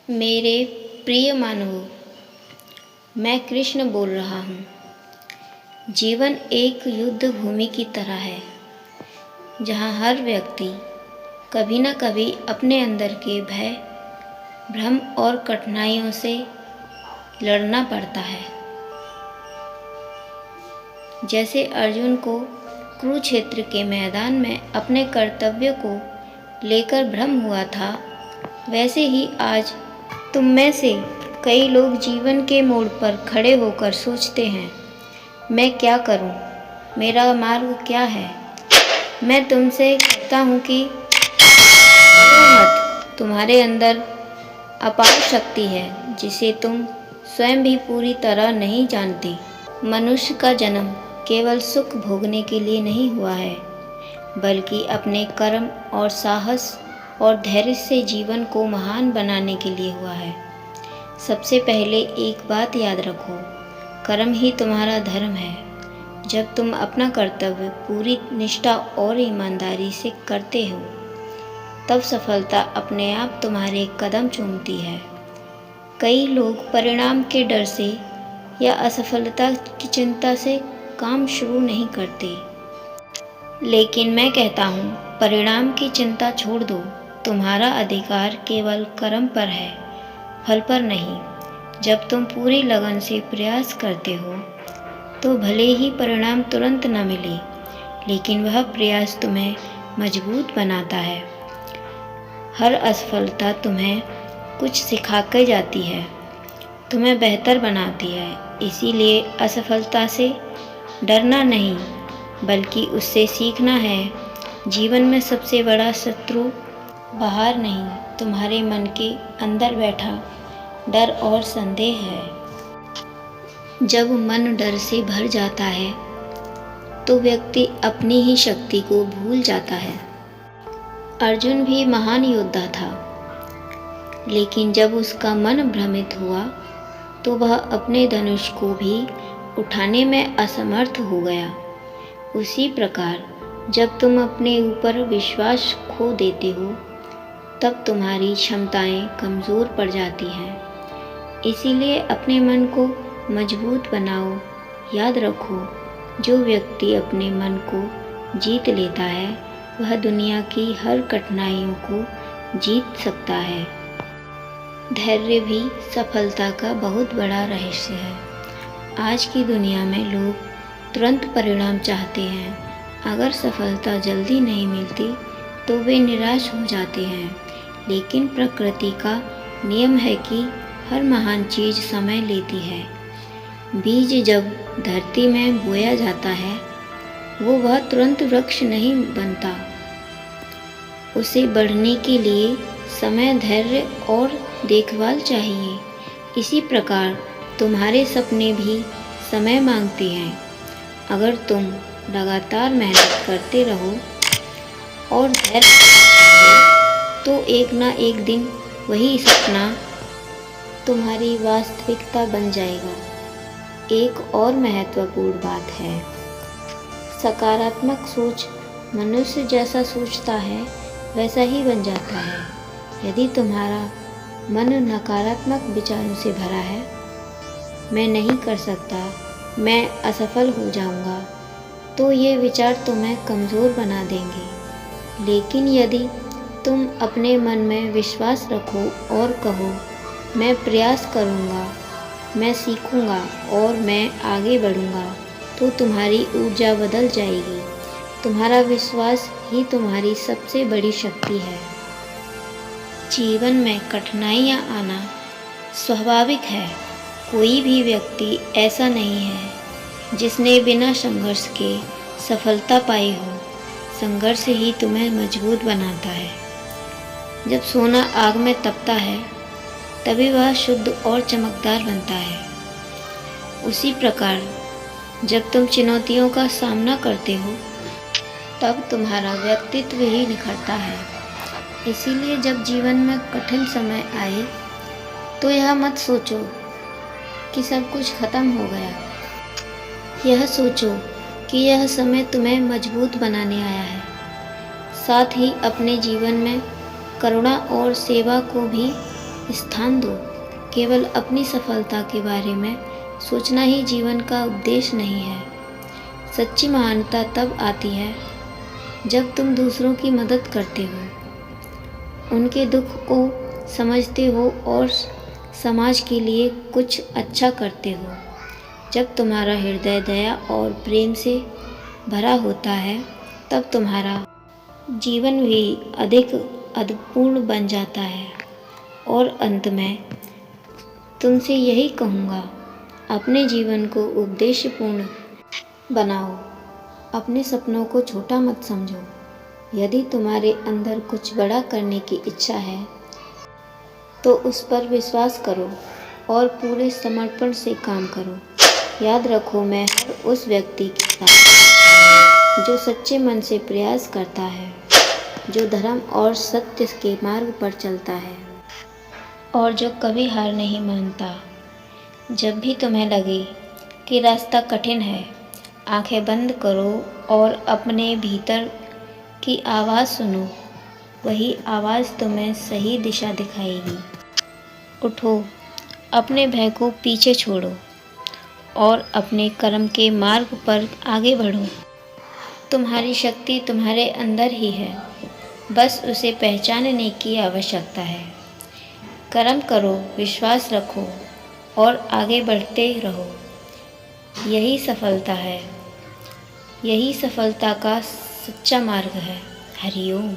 मेरे प्रिय मानवों, मैं कृष्ण बोल रहा हूँ। जीवन एक युद्ध भूमि की तरह है, जहाँ हर व्यक्ति कभी न कभी अपने अंदर के भय, भ्रम और कठिनाइयों से लड़ना पड़ता है। जैसे अर्जुन को कुरुक्षेत्र के मैदान में अपने कर्तव्य को लेकर भ्रम हुआ था, वैसे ही आज तुम में से कई लोग जीवन के मोड़ पर खड़े होकर सोचते हैं, मैं क्या करूं? मेरा मार्ग क्या है? मैं तुमसे कहता हूं कि मत, तुम्हारे अंदर अपार शक्ति है जिसे तुम स्वयं भी पूरी तरह नहीं जानती। मनुष्य का जन्म केवल सुख भोगने के लिए नहीं हुआ है, बल्कि अपने कर्म और साहस और धैर्य से जीवन को महान बनाने के लिए हुआ है। सबसे पहले एक बात याद रखो, कर्म ही तुम्हारा धर्म है। जब तुम अपना कर्तव्य पूरी निष्ठा और ईमानदारी से करते हो, तब सफलता अपने आप तुम्हारे कदम चूमती है। कई लोग परिणाम के डर से या असफलता की चिंता से काम शुरू नहीं करते, लेकिन मैं कहता हूँ, परिणाम की चिंता छोड़ दो। तुम्हारा अधिकार केवल कर्म पर है, फल पर नहीं। जब तुम पूरी लगन से प्रयास करते हो, तो भले ही परिणाम तुरंत न मिले, लेकिन वह प्रयास तुम्हें मजबूत बनाता है। हर असफलता तुम्हें कुछ सिखा कर जाती है, तुम्हें बेहतर बनाती है। इसीलिए असफलता से डरना नहीं, बल्कि उससे सीखना है। जीवन में सबसे बड़ा शत्रु बाहर नहीं, तुम्हारे मन के अंदर बैठा डर और संदेह है। जब मन डर से भर जाता है, तो व्यक्ति अपनी ही शक्ति को भूल जाता है। अर्जुन भी महान योद्धा था, लेकिन जब उसका मन भ्रमित हुआ, तो वह अपने धनुष को भी उठाने में असमर्थ हो गया। उसी प्रकार जब तुम अपने ऊपर विश्वास खो देते हो, तब तुम्हारी क्षमताएं कमज़ोर पड़ जाती हैं। इसीलिए अपने मन को मजबूत बनाओ। याद रखो, जो व्यक्ति अपने मन को जीत लेता है, वह दुनिया की हर कठिनाइयों को जीत सकता है। धैर्य भी सफलता का बहुत बड़ा रहस्य है। आज की दुनिया में लोग तुरंत परिणाम चाहते हैं। अगर सफलता जल्दी नहीं मिलती, तो वे निराश हो जाते हैं। लेकिन प्रकृति का नियम है कि हर महान चीज़ समय लेती है। बीज जब धरती में बोया जाता है, वह तुरंत वृक्ष नहीं बनता। उसे बढ़ने के लिए समय, धैर्य और देखभाल चाहिए। इसी प्रकार तुम्हारे सपने भी समय मांगते हैं। अगर तुम लगातार मेहनत करते रहो और धैर्य, तो एक ना एक दिन वही सपना तुम्हारी वास्तविकता बन जाएगा। एक और महत्वपूर्ण बात है, सकारात्मक सोच। मनुष्य जैसा सोचता है, वैसा ही बन जाता है। यदि तुम्हारा मन नकारात्मक विचारों से भरा है, मैं नहीं कर सकता, मैं असफल हो जाऊंगा, तो ये विचार तुम्हें कमज़ोर बना देंगे। लेकिन यदि तुम अपने मन में विश्वास रखो और कहो, मैं प्रयास करूंगा, मैं सीखूंगा और मैं आगे बढ़ूंगा, तो तुम्हारी ऊर्जा बदल जाएगी। तुम्हारा विश्वास ही तुम्हारी सबसे बड़ी शक्ति है। जीवन में कठिनाइयाँ आना स्वाभाविक है। कोई भी व्यक्ति ऐसा नहीं है जिसने बिना संघर्ष के सफलता पाई हो। संघर्ष ही तुम्हें मजबूत बनाता है। जब सोना आग में तपता है, तभी वह शुद्ध और चमकदार बनता है। उसी प्रकार जब तुम चुनौतियों का सामना करते हो, तब तुम्हारा व्यक्तित्व ही निखरता है। इसीलिए जब जीवन में कठिन समय आए, तो यह मत सोचो कि सब कुछ खत्म हो गया। यह सोचो कि यह समय तुम्हें मजबूत बनाने आया है। साथ ही अपने जीवन में करुणा और सेवा को भी स्थान दो। केवल अपनी सफलता के बारे में सोचना ही जीवन का उद्देश्य नहीं है। सच्ची महानता तब आती है जब तुम दूसरों की मदद करते हो, उनके दुख को समझते हो और समाज के लिए कुछ अच्छा करते हो। जब तुम्हारा हृदय दया और प्रेम से भरा होता है, तब तुम्हारा जीवन भी अधिक अर्थपूर्ण बन जाता है। और अंत में तुमसे यही कहूँगा, अपने जीवन को उद्देश्यपूर्ण बनाओ। अपने सपनों को छोटा मत समझो। यदि तुम्हारे अंदर कुछ बड़ा करने की इच्छा है, तो उस पर विश्वास करो और पूरे समर्पण से काम करो। याद रखो, मैं हर उस व्यक्ति के साथ जो सच्चे मन से प्रयास करता है, जो धर्म और सत्य के मार्ग पर चलता है और जो कभी हार नहीं मानता। जब भी तुम्हें लगे कि रास्ता कठिन है, आंखें बंद करो और अपने भीतर की आवाज़ सुनो। वही आवाज़ तुम्हें सही दिशा दिखाएगी। उठो, अपने भय को पीछे छोड़ो और अपने कर्म के मार्ग पर आगे बढ़ो। तुम्हारी शक्ति तुम्हारे अंदर ही है, बस उसे पहचानने की आवश्यकता है। कर्म करो, विश्वास रखो और आगे बढ़ते रहो। यही सफलता है, यही सफलता का सच्चा मार्ग है। हरि ओम।